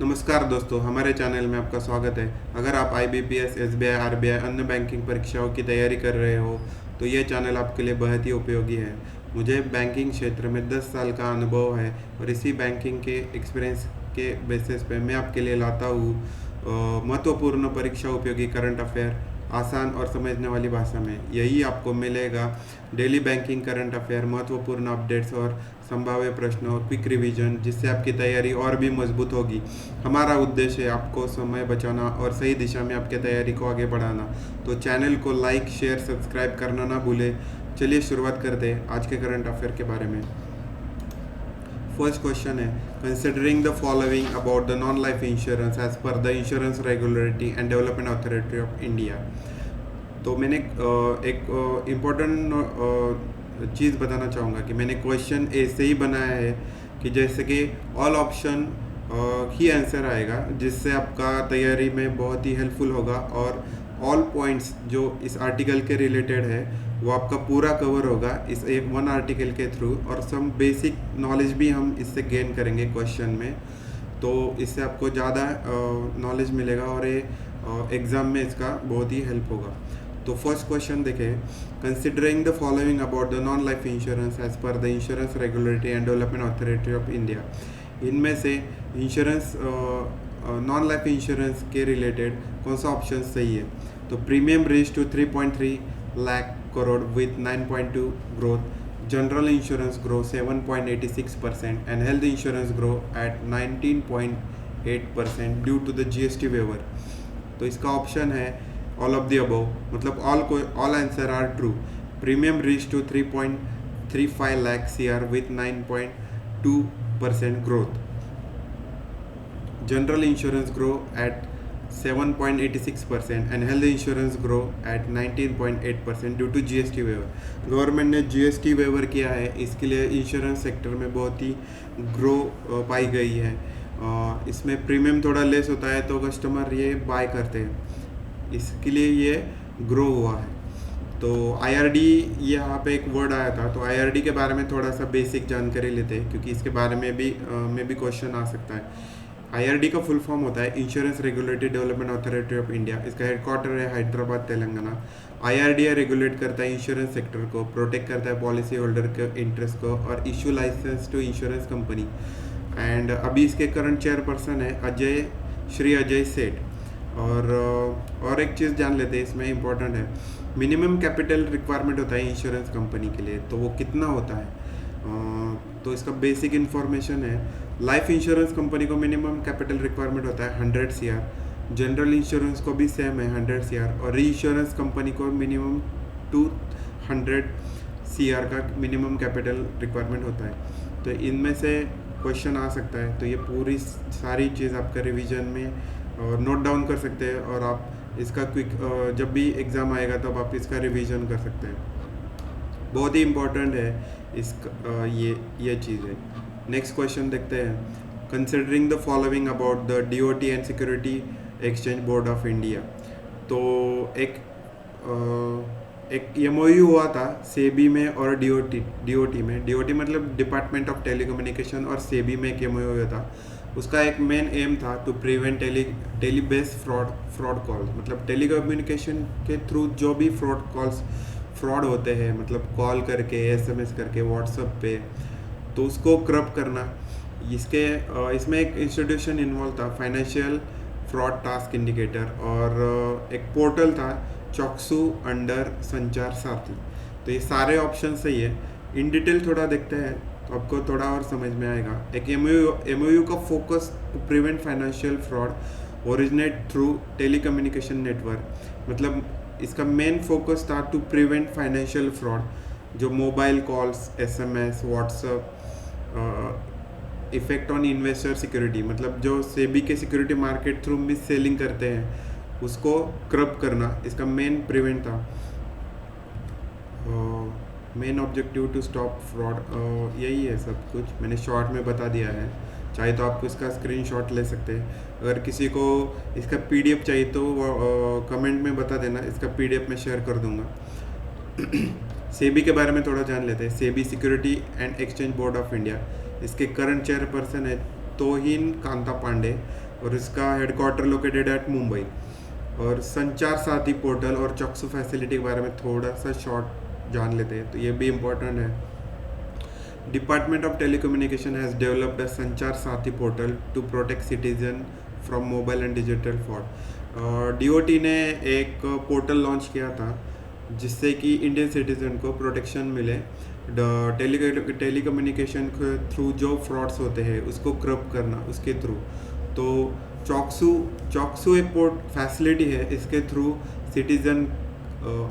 नमस्कार दोस्तों, हमारे चैनल में आपका स्वागत है। अगर आप आईबीपीएस, एसबीआई, आरबीआई अन्य बैंकिंग परीक्षाओं की तैयारी कर रहे हो तो ये चैनल आपके लिए बहुत ही उपयोगी है। मुझे बैंकिंग क्षेत्र में 10 साल का अनुभव है और इसी बैंकिंग के एक्सपीरियंस के बेसिस पे मैं आपके लिए लाता हूँ महत्वपूर्ण परीक्षा उपयोगी करंट अफेयर आसान और समझने वाली भाषा में। यही आपको मिलेगा डेली बैंकिंग करंट अफेयर, महत्वपूर्ण अपडेट्स और संभाव्य प्रश्न और क्विक रिवीजन, जिससे आपकी तैयारी और भी मजबूत होगी। हमारा उद्देश्य है आपको समय बचाना और सही दिशा में आपकी तैयारी को आगे बढ़ाना। तो चैनल को लाइक, शेयर, सब्सक्राइब करना ना भूलें। चलिए शुरुआत करते हैं आज के करंट अफेयर के बारे में। फर्स्ट क्वेश्चन है, considering the following about the non life insurance as per the insurance regulatory and development authority of India. तो मैंने एक इम्पोर्टेंट चीज़ बताना चाहूँगा कि मैंने क्वेश्चन ऐसे ही बनाया है कि जैसे कि ऑल ऑप्शन ही आंसर आएगा, जिससे आपका तैयारी में बहुत ही हेल्पफुल होगा और ऑल पॉइंट्स जो इस आर्टिकल के रिलेटेड है वो आपका पूरा कवर होगा इस एक वन आर्टिकल के थ्रू, और सम बेसिक नॉलेज भी हम इससे गेन करेंगे क्वेश्चन में। तो इससे आपको ज़्यादा नॉलेज मिलेगा और ये एग्ज़ाम में इसका बहुत ही हेल्प होगा। तो फर्स्ट क्वेश्चन देखें, considering the following about the non life insurance as per the insurance regulatory and development authority of India. इनमें से इंश्योरेंस नॉन लाइफ इंश्योरेंस के रिलेटेड कौन सा ऑप्शन सही है? तो premium raise to 3.3 lakh crore with 9.2 growth, general insurance grow 7.86% and health insurance grow at 19.8% due to the GST waiver. तो इसका ऑप्शन है ऑल ऑफ द अबव, मतलब all answer are true. Premium reach to 3.35 lakh CR with 9.2% growth, general insurance grow at 7.86% and health insurance grow at 19.8% due to GST waiver. Government ने GST waiver किया है, इसके लिए insurance sector में बहुत ही grow पाई गई है। इसमें प्रीमियम थोड़ा लेस होता है तो कस्टमर ये बाय करते हैं, इसके लिए ये ग्रो हुआ है। तो आईआरडी यहाँ पे एक वर्ड आया था, तो आईआरडी के बारे में थोड़ा सा बेसिक जानकारी लेते हैं क्योंकि इसके बारे में भी क्वेश्चन आ सकता है। आईआरडी का फुल फॉर्म होता है insurance regulatory development authority of India. इसका हेडक्वार्टर है हैदराबाद, तेलंगाना। आईआरडीए रेगुलेट करता है इंश्योरेंस सेक्टर को, प्रोटेक्ट करता है पॉलिसी होल्डर के इंटरेस्ट को और issue licence to insurance company. And अभी इसके करंट चेयरपर्सन है श्री अजय सेठ। और एक चीज़ जान लेते हैं, इसमें इम्पोर्टेंट है, मिनिमम कैपिटल रिक्वायरमेंट होता है इंश्योरेंस कंपनी के लिए, तो वो कितना होता है? तो इसका बेसिक इन्फॉर्मेशन है, लाइफ इंश्योरेंस कंपनी को मिनिमम कैपिटल रिक्वायरमेंट होता है 100 CR, जनरल इंश्योरेंस को भी सेम है 100 CR, और री इंश्योरेंस कंपनी को मिनिमम 200 CR का मिनिमम कैपिटल रिक्वायरमेंट होता है। तो इनमें से क्वेश्चन आ सकता है, तो ये पूरी सारी चीज़ आपका रिवीजन में नोट डाउन कर सकते हैं और आप इसका क्विक जब भी एग्ज़ाम आएगा तब आप इसका रिवीजन कर सकते हैं। बहुत ही इम्पोर्टेंट है इसका ये चीज़ है। नेक्स्ट क्वेश्चन देखते हैं, considering the following about the DOT and security exchange board of India. तो एक एमओयू हुआ था सेबी में और डीओटी में। डीओटी मतलब डिपार्टमेंट ऑफ टेलीकम्युनिकेशन और सेबी में एक एमओयू हुआ था। उसका एक मेन एम था to prevent tele based fraud calls, मतलब टेलीकम्युनिकेशन के थ्रू जो भी फ्रॉड होते हैं, मतलब कॉल करके, एसएमएस करके, व्हाट्सएप पे, तो उसको क्रब करना। इसमें एक इंस्टीट्यूशन इन्वॉल्व था, फाइनेंशियल फ्रॉड टास्क इंडिकेटर, और एक पोर्टल था चॉक्सू अंडर संचार साथी। तो ये सारे ऑप्शन सही है। इन डिटेल थोड़ा देखते हैं तो आपको थोड़ा और समझ में आएगा। एक एमओयू का focus to prevent financial fraud originate through telecommunication network, मतलब इसका मेन फोकस था टू प्रिवेंट फाइनेंशियल फ्रॉड, जो mobile calls, SMS, WhatsApp, effect on investor security, मतलब जो सेबी के security market through mis selling करते हैं उसको क्रब करना, इसका मेन प्रिवेंट था। Main objective to stop fraud, यही है सब कुछ मैंने शॉर्ट में बता दिया है। चाहे तो आपको इसका स्क्रीनशॉट ले सकते हैं। अगर किसी को इसका पीडीएफ चाहिए तो कमेंट में बता देना, इसका पीडीएफ में शेयर कर दूंगा। सेबी के बारे में थोड़ा जान लेते हैं। SEBI security and exchange board of India, इसके करंट चेयरपर्सन है तोहिन कांता पांडे। और इसका हेडक्वार्टर लोकेटेड एट मुंबई। और संचार साथी पोर्टल और चॉक्सू फैसिलिटी के बारे में थोड़ा सा शॉर्ट जान लेते हैं, तो ये भी इम्पोर्टेंट है। Department of telecommunication has developed a Sanchar Saathi portal to protect citizen from mobile and digital fraud. DOT ने एक पोर्टल लॉन्च किया था जिससे कि इंडियन सिटीजन को प्रोटेक्शन मिले टेलीकम्युनिकेशन के थ्रू जो फ्रॉड्स होते हैं उसको क्रब करना उसके थ्रू। तो चॉक्सू एक पोर्ट फैसिलिटी है, इसके थ्रू सिटीज़न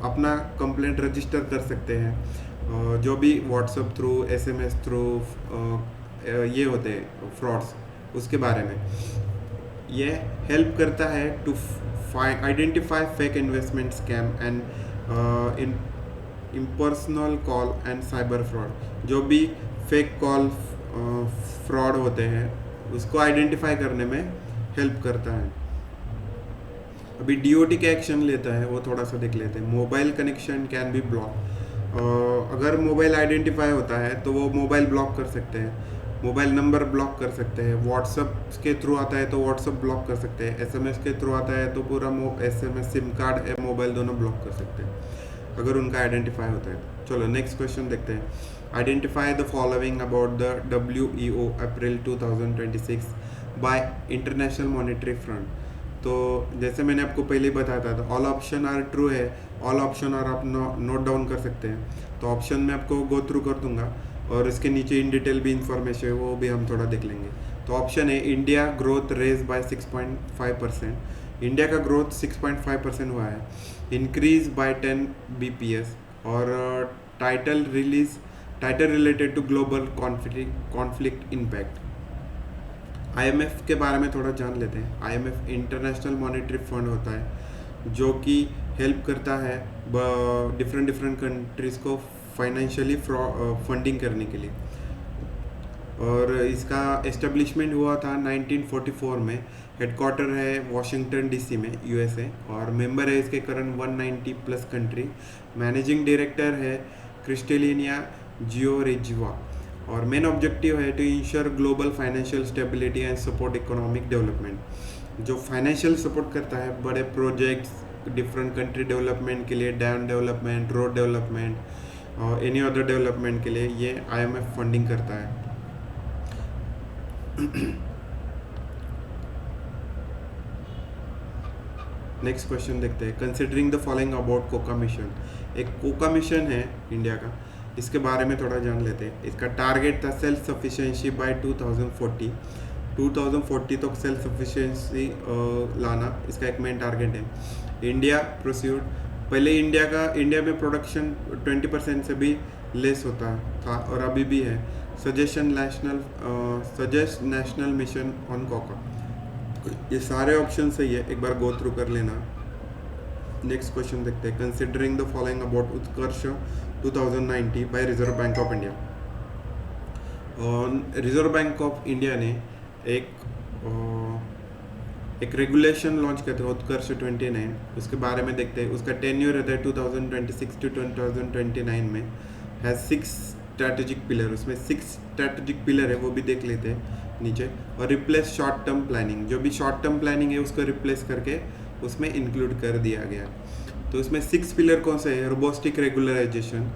अपना कंप्लेंट रजिस्टर कर सकते हैं जो भी व्हाट्सएप थ्रू एसएमएस थ्रू ये होते हैं फ्रॉड्स उसके बारे में। ये हेल्प करता है to identify fake investment scam and impersonal call and cyber fraud. जो भी फेक कॉल फ्रॉड होते हैं उसको आइडेंटिफाई करने में हेल्प करता है। अभी डीओटी क्या एक्शन लेता है वो थोड़ा सा देख लेते हैं। Mobile connection can be block. अगर मोबाइल आइडेंटिफाई होता है तो वो मोबाइल ब्लॉक कर सकते हैं, मोबाइल नंबर ब्लॉक कर सकते हैं। व्हाट्सएप के थ्रू आता है तो व्हाट्सएप ब्लॉक कर सकते हैं। एसएमएस के थ्रू आता है तो पूरा एसएमएस सिम कार्ड मोबाइल दोनों ब्लॉक कर सकते हैं अगर उनका आइडेंटिफाई होता है। चलो नेक्स्ट क्वेश्चन देखते हैं। Identify the following about the WEO April 2026 bye international monetary fund. तो जैसे मैंने आपको पहले बताया था, ऑल ऑप्शन आर ट्रू है, ऑल ऑप्शन आर आप नोट डाउन कर सकते हैं। तो ऑप्शन में आपको गो थ्रू कर दूंगा और इसके नीचे इन डिटेल भी इंफॉर्मेशन है वो भी हम थोड़ा देख लेंगे। तो ऑप्शन है India growth raise by 6.5%। India का ग्रोथ 6.5% हुआ है। Increase by 10 BPS। और title related to global conflict impact. IMF के बारे में थोड़ा जान लेते हैं। IMF इंटरनेशनल मॉनेटरी फंड होता है जो कि हेल्प करता है डिफरेंट कंट्रीज़ को फाइनेंशियली फंडिंग करने के लिए। और इसका एस्टेब्लिशमेंट हुआ था 1944 में। हेडक्वार्टर है वॉशिंगटन DC में USA और मेंबर है इसके करंट 190+ कंट्री। मैनेजिंग डायरेक्टर है क्रिस्टेलिना जियोरेजिवा। और मेन ऑब्जेक्टिव है to ensure global financial stability and support economic development. जो फाइनेंशियल सपोर्ट करता है बड़े प्रोजेक्ट्स डिफरेंट कंट्री डेवलपमेंट के लिए, डैम डेवलपमेंट, रोड डेवलपमेंट और एनी अदर डेवलपमेंट के लिए ये IMF फंडिंग करता है। नेक्स्ट क्वेश्चन देखते हैं। Considering the following about Coca mission. एक कोका मिशन है इंडिया का, इसके बारे में थोड़ा जान लेते हैं। इसका टारगेट था सेल्फ सफिशिएंसी बाय 2040 तक सेल्फ सफिशिएंसी लाना इसका एक मेन टारगेट है। इंडिया प्रोसीड पहले इंडिया में प्रोडक्शन 20% से भी लेस होता था और अभी भी है। Suggest national mission on Coca. ये सारे ऑप्शन सही है, एक बार गो थ्रू कर लेना। नेक्स्ट क्वेश्चन देखते हैं। Considering the following about Utkarsh 2090 by reserve bank of India. Reserve bank of India ने एक रेगुलेशन लॉन्च किया था उत्कर्ष 29। उसके बारे में देखते हैं। उसका टेन्योर रहता है 2026 to 2029 में। Has 6 strategic pillar. उसमें 6 स्ट्रैटेजिक पिलर है वो भी देख लेते हैं नीचे। और रिप्लेस शॉर्ट टर्म प्लानिंग, जो भी शॉर्ट टर्म प्लानिंग है उसको रिप्लेस करके उसमें इंक्लूड कर दिया गया। तो इसमें 6 पिलर कौन से है? Robust regularisation,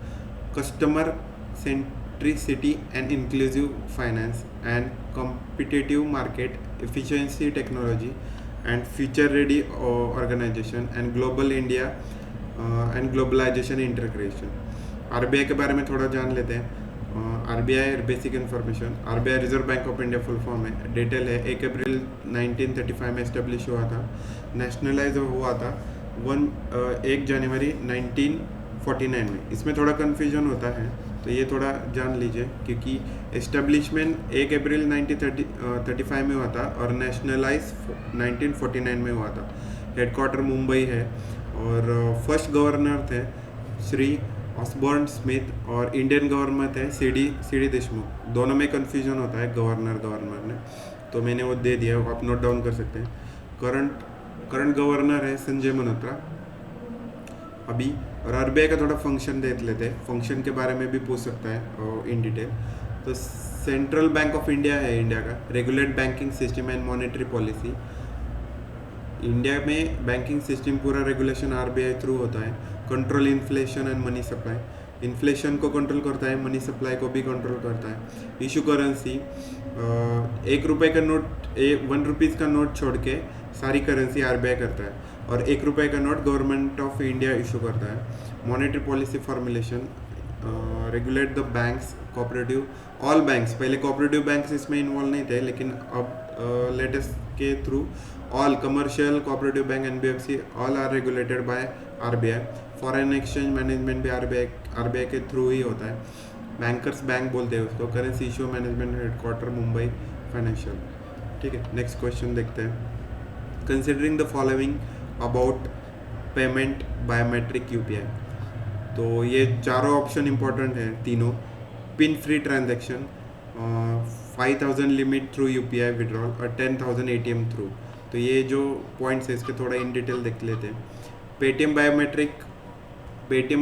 customer centricity and inclusive finance and competitive market, efficiency technology and future ready organisation and global India and globalisation integration. RBI के बारे में थोड़ा जान लेते हैं। RBI basic information. RBI reserve bank of India full form है। Detail है 1 अप्रैल 1935 में एस्टेब्लिश हुआ था। नेशनलाइज हुआ था 1 जनवरी 1949 में। इसमें थोड़ा कन्फ्यूजन होता है तो ये थोड़ा जान लीजिए क्योंकि एस्टेब्लिशमेंट 1 अप्रैल 1935 में हुआ था और नेशनलाइज 1949 में हुआ था। हेडक्वार्टर मुंबई है और फर्स्ट गवर्नर थे श्री ऑसबॉर्न स्मिथ और इंडियन गवर्नमेंट है CD देशमुख। दोनों में कन्फ्यूजन होता है गवर्नर ने, तो मैंने वो दे दिया, आप नोट डाउन कर सकते हैं। करंट गवर्नर है संजय मल्होत्रा अभी। और RBI का थोड़ा फंक्शन देख लेते हैं। फंक्शन के बारे में भी पूछ सकता है इन डिटेल। तो सेंट्रल बैंक ऑफ इंडिया है इंडिया का, regulate banking system and monetary policy. India में बैंकिंग सिस्टम पूरा रेगुलेशन आरबीआई थ्रू होता है। Control inflation and money supply, inflation को कंट्रोल करता है, मनी सप्लाई को भी कंट्रोल करता है। इशू करेंसी, 1 रुपये का नोट, 1 रुपीज़ का नोट छोड़ के सारी करेंसी आरबीआई करता है, और 1 रुपये का note government of India issue करता है। Monetary policy formulation, regulate the banks, cooperative, all banks, पहले कोऑपरेटिव बैंक्स इसमें इन्वॉल्व नहीं थे, लेकिन अब लेटेस्ट के through all commercial cooperative bank, NBFC, all are regulated by RBI. Foreign exchange management भी आरबीआई के थ्रू ही होता है। बैंकर्स बैंक बोलते हैं उसको। Currency issue management headquarter Mumbai financial. ठीक है, नेक्स्ट क्वेश्चन देखते हैं। Considering the following about payment biometric UPI, तो ये चारों ऑप्शन इंपॉर्टेंट है तीनों। Pin free transaction, 5000 limit through UPI withdrawal और 10,000 एटीएम थ्रू। तो ये जो पॉइंट्स है इसके थोड़ा इन डिटेल देख लेते हैं। Paytm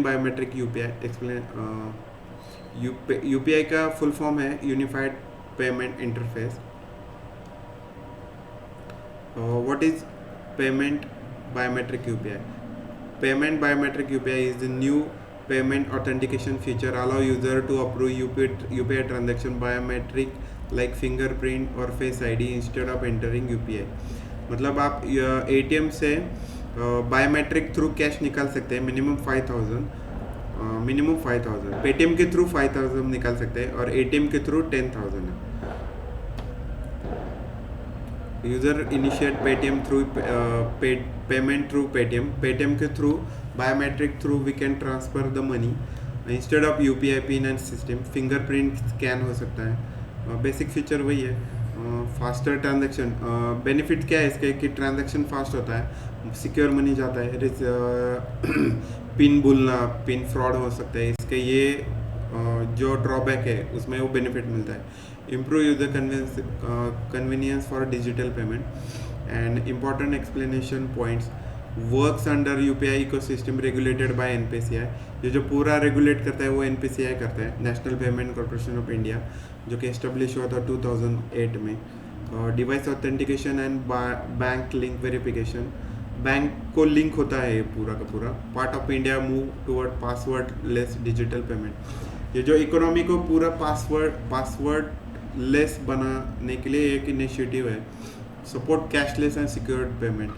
biometric UPI explain. UPI का फुल फॉर्म है unified payment interface. What is payment biometric UPI? Payment biometric UPI is the new payment authentication feature allow user to approve UPI transaction biometric like fingerprint or face ID instead of entering UPI। मतलब आप ATM से biometric through cash निकाल सकते हैं, minimum 5000। Paytm के through 5000 निकाल सकते हैं और एटीएम के थ्रू 10,000 है। User initiate Paytm through payment through Paytm के through biometric through we can transfer the money instead of UPI PIN and system. Fingerprint scan हो सकता है। बेसिक फीचर वही है। फास्टर ट्रांजैक्शन, बेनिफिट क्या है इसके कि ट्रांजैक्शन फास्ट होता है, सिक्योर मनी जाता है। पिन भूलना, पिन फ्रॉड हो सकता है, इसके ये जो ड्रॉबैक है उसमें वो बेनिफिट मिलता है। Improve user convenience for digital payment and important explanation points. Works under UPI ecosystem regulated by NPCI. ये जो पूरा रेगुलेट करता है वो एनपीसीआई करता है, national payment corporation of India, जो कि एस्टेब्लिश हुआ था 2008 में। Device authentication and bank link verification, bank को लिंक होता है ये पूरा का पूरा। Part of India move toward password less digital payment. ये जो इकोनॉमी को पूरा पासवर्ड लेस बनाने के लिए एक इनिशिएटिव है। Support cashless and secured payment.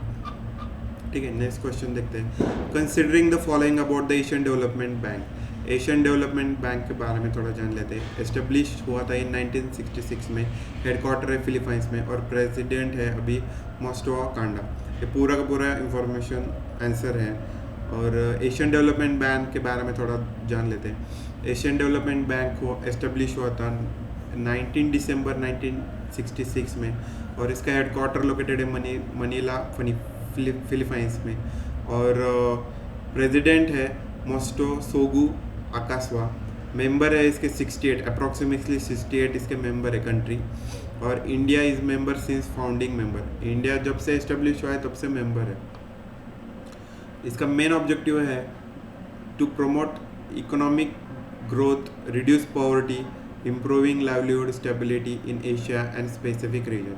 ठीक है, नेक्स्ट क्वेश्चन देखते हैं। Considering the following about the Asian development bank. Asian development bank के बारे में थोड़ा जान लेते हैं। एस्टेब्लिश हुआ था इन 1966 में, हेडक्वार्टर है फिलीपाइंस में और प्रेसिडेंट है अभी मोस्टोआ कांडा। ये पूरा का पूरा इंफॉर्मेशन आंसर है। और एशियन डेवलपमेंट बैंक के बारे में थोड़ा जान लेते हैं। एशियन डेवलपमेंट बैंक को एस्टेब्लिश हुआ था 19 दिसंबर 1966 में और इसका हेडक्वार्टर लोकेटेड है मनीला फिलीपाइंस में। और प्रेसिडेंट है मोस्टो सोगू अकासवा। मेंबर है इसके 68, अप्रॉक्सीमेटली 68 इसके मेंबर है कंट्री। और India is member since founding member. India जब से एस्टेब्लिश हुआ है तब से मेंबर है। इसका मेन ऑब्जेक्टिव है to promote economic growth, reduce poverty, improving livelihood stability in Asia and specific region.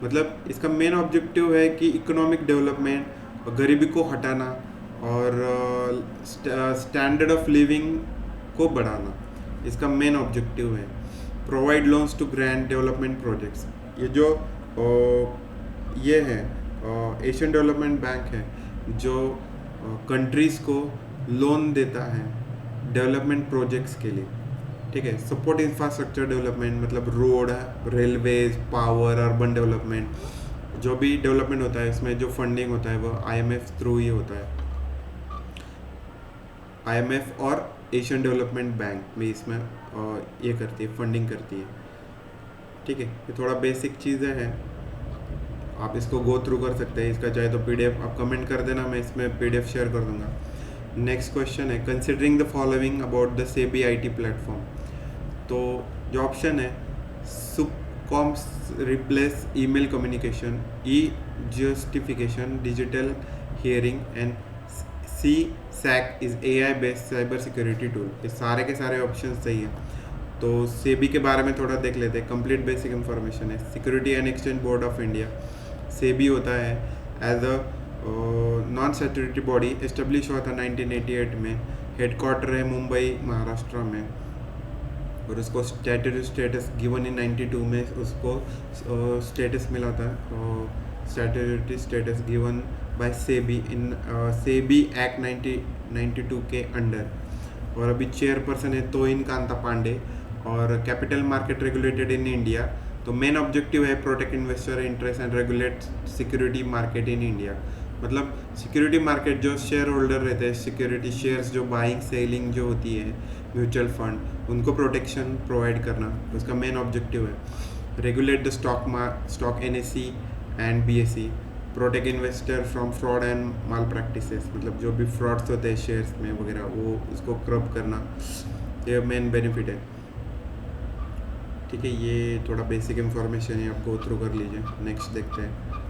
मतलब इसका मेन ऑब्जेक्टिव है कि इकोनॉमिक डेवलपमेंट, गरीबी को हटाना और स्टैंडर्ड ऑफ लिविंग को बढ़ाना इसका मेन ऑब्जेक्टिव है। Provide loans to grand development projects. ये जो ये है एशियन डेवलपमेंट बैंक है जो कंट्रीज़ को लोन देता है डेवलपमेंट प्रोजेक्ट्स के लिए। ठीक है, सपोर्ट इंफ्रास्ट्रक्चर डेवलपमेंट मतलब road, railways, power, urban development, जो भी डेवलपमेंट होता है इसमें जो फंडिंग होता है वो आईएमएफ थ्रू ही होता है। आईएमएफ और एशियन डेवलपमेंट बैंक में इसमें ये करती है, फंडिंग करती है। ठीक है, ये थोड़ा बेसिक चीज़ें हैं, आप इसको गो थ्रू कर सकते हैं। इसका चाहे तो पीडीएफ आप कमेंट कर देना, मैं इसमें पीडीएफ शेयर कर दूंगा। नेक्स्ट क्वेश्चन है considering the following about the SEBI IT platform. तो जो ऑप्शन है supcoms replace email communication, e justification, digital hearing and C SAC is AI based cyber security tool. ये सारे के सारे ऑप्शन सही है। तो सेबी के बारे में थोड़ा देख लेते हैं। कंप्लीट बेसिक इंफॉर्मेशन है। Security and exchange board of India, SEBI होता है as a non statutory body, establish हुआ था 1988 में। हेडक्वार्टर है मुंबई महाराष्ट्र में, और उसको स्टैट्यूटरी स्टेटस गिवन इन 92 में उसको स्टेटस मिला था, statutory status given by SEBI in SEBI act 1992 के अंडर। और अभी चेयरपर्सन है तोइन कांता पांडे। और capital market regulated in India, तो मेन ऑब्जेक्टिव है protect investor interest and regulate security market in India. मतलब सिक्योरिटी मार्केट, जो शेयर होल्डर रहते हैं, सिक्योरिटी शेयर्स जो बाइंग सेलिंग जो होती है, म्यूचुअल फंड, उनको प्रोटेक्शन प्रोवाइड करना उसका मेन ऑब्जेक्टिव है। Regulate the stock NSE and BSE, protect investor from fraud and mall practices, मतलब जो भी फ्रॉड्स होते हैं शेयर्स में वगैरह, वो उसको क्रब करना, ये मेन बेनिफिट है। ठीक है, ये थोड़ा बेसिक इंफॉर्मेशन है, आप गो थ्रू कर लीजिए। नेक्स्ट देखते हैं।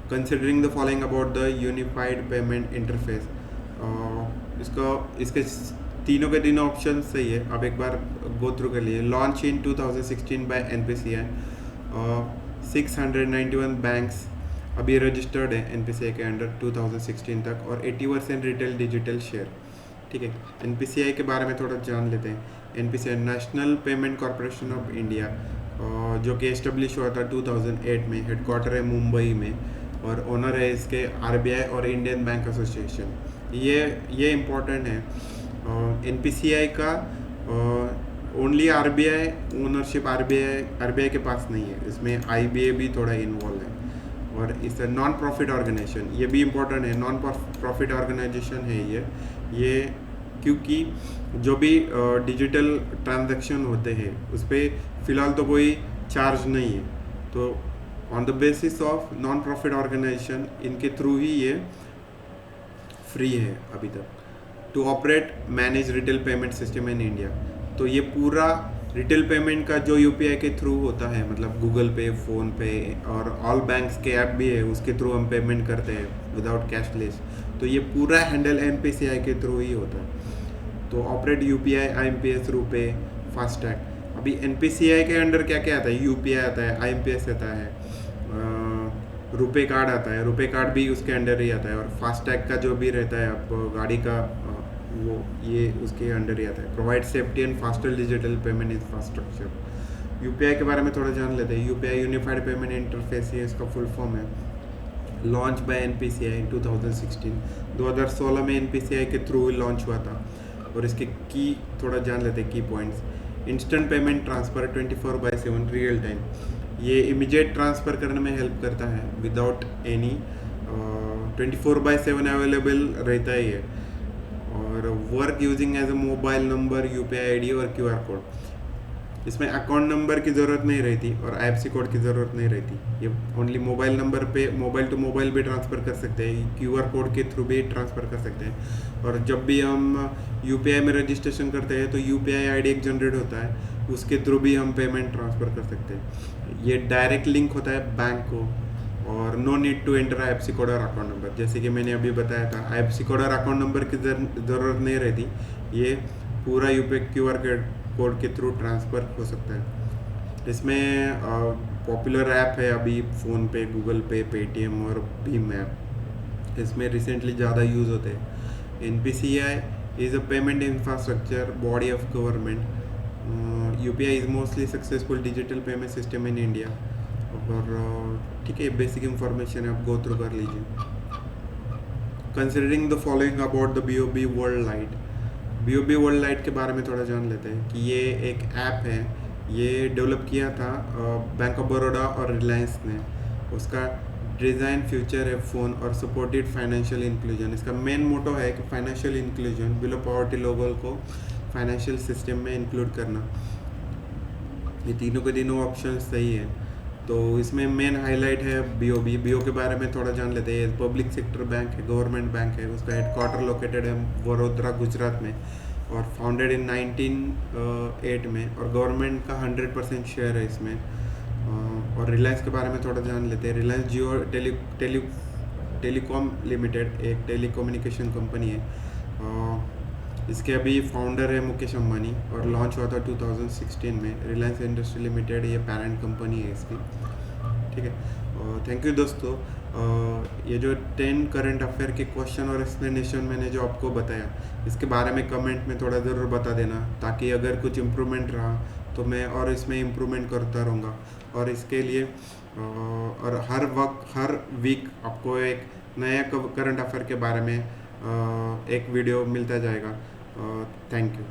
Considering the following about the unified payment interface, इसके तीनों के तीनों ऑप्शन सही है, आप एक बार गो थ्रू कर लीजिए। Launch in 2016 by NPCI, 691 banks अभी रजिस्टर्ड है NPCI के अंडर 2016 तक, और 80% रिटेल डिजिटल शेयर। ठीक है, NPCI के बारे में थोड़ा जान लेते हैं। NPCI national payment corporation of India, जो कि एस्टेब्लिश हुआ था 2008 में। हेडक्वार्टर है मुंबई में, और ओनर है इसके RBI और इंडियन बैंक एसोसिएशन। ये इम्पोर्टेंट है। NPCI का ओनली RBI ओनरशिप RBI के पास नहीं है, इसमें IBA भी थोड़ा इन्वॉल्व है। और इस नॉन प्रॉफिट ऑर्गेनाइजेशन, ये भी इम्पोर्टेंट है, नॉन प्रॉफिट ऑर्गेनाइजेशन है ये क्योंकि जो भी डिजिटल ट्रांजैक्शन होते हैं उस पर फ़िलहाल तो कोई चार्ज नहीं है, तो on the basis of non profit organisation इनके थ्रू ही ये फ्री है अभी तक। To operate manage retail payment system in India, तो ये पूरा रिटेल पेमेंट का जो UPI के थ्रू होता है, मतलब गूगल पे, फ़ोन पे और ऑल बैंक्स के ऐप भी है, उसके थ्रू हम पेमेंट करते हैं विदाउट कैशलेस, तो ये पूरा हैंडल NPCI के थ्रू ही होता है। तो operate UPI, IMPS, RuPay, FASTag. अभी NPCI के अंडर क्या क्या आता है? UPI आता है, IMPS आता है, रुपे कार्ड आता है, रुपे कार्ड भी उसके अंडर ही आता है, और फास्टैग का जो भी रहता है आप गाड़ी का वो ये उसके अंडर ही आता है। Provide safety and faster digital payment infrastructure. UPI के बारे में थोड़ा जान लेते हैं। UPI यूनिफाइड पेमेंट इंटरफेस, ये इसका फुल फॉर्म है। लॉन्च बाय NPCI इन 2016 में NPCI के थ्रू लॉन्च हुआ था। और इसके की थोड़ा जान लेते हैं की points. Instant payment transfer 24/7 real time, ये इमीडिएट ट्रांसफ़र करने में हेल्प करता है विदाउट एनी 24/7 अवेलेबल रहता ही है। और work using as a mobile number, UPI ID और QR कोड, इसमें अकाउंट नंबर की ज़रूरत नहीं रहती और IFSC कोड की ज़रूरत नहीं रहती। ये ओनली मोबाइल नंबर पे मोबाइल टू मोबाइल भी ट्रांसफ़र कर सकते हैं, QR कोड के थ्रू भी ट्रांसफ़र कर सकते हैं। और जब भी हम UPI में रजिस्ट्रेशन करते हैं तो UPI ID एक जनरेट होता है, उसके थ्रू भी हम पेमेंट ट्रांसफ़र कर सकते हैं। ये डायरेक्ट लिंक होता है बैंक को, और no need to enter IFSC code और अकाउंट नंबर, जैसे कि मैंने अभी बताया था। IFSC कोड और अकाउंट नंबर की ज़रूरत नहीं रहती, ये पूरा UPI QR कोड के थ्रू ट्रांसफ़र हो सकता है। इसमें पॉपुलर ऐप है अभी फ़ोन पे, गूगल पे, पेटीएम और भीम ऐप, इसमें रिसेंटली ज़्यादा यूज़ होते हैं। NPCI is a payment infrastructure body of government. UPI is mostly successful digital payment system in India. और ठीक है, बेसिक इंफॉर्मेशन है, आप गो थ्रू कर लीजिए। Considering the following about the BOB world light, BOB world light के बारे में थोड़ा जान लेते हैं कि ये एक ऐप है, ये डेवलप किया था बैंक ऑफ बड़ौदा और रिलायंस ने। उसका डिज़ाइन फ्यूचर है फ़ोन और सपोर्टेड फाइनेंशियल इंक्लूजन। इसका मेन मोटो है कि फाइनेंशियल इंक्लूजन, बिलो पॉवर्टी लोगों को फाइनेंशियल सिस्टम में इंक्लूड करना। ये तीनों के तीनों ऑप्शन सही है। तो इसमें मेन हाईलाइट है BO के बारे में थोड़ा जान लेते हैं। पब्लिक सेक्टर बैंक है, गवर्नमेंट बैंक है, उसका हेडक्वार्टर लोकेटेड है वडोदरा गुजरात में, और फाउंडेड इन 1908 में, और गवर्नमेंट का 100% शेयर है इसमें। और रिलायंस के बारे में थोड़ा जान लेते हैं। रिलायंस जियो टेलीकॉम लिमिटेड एक टेलीकम्युनिकेशन कंपनी है। इसके अभी फाउंडर है मुकेश अंबानी और लॉन्च हुआ था 2016 में। रिलायंस इंडस्ट्री लिमिटेड ये पेरेंट कंपनी है इसकी। ठीक है, थैंक यू दोस्तों। ये जो 10 करंट अफेयर के क्वेश्चन और एक्सप्लेनेशन मैंने जो आपको बताया, इसके बारे में कमेंट में थोड़ा ज़रूर बता देना, ताकि अगर कुछ इम्प्रूवमेंट रहा तो मैं और इसमें इम्प्रूवमेंट करता रहूँगा। और इसके लिए और हर वीक आपको एक नया करंट अफेयर के बारे में एक वीडियो मिलता जाएगा। Thank you.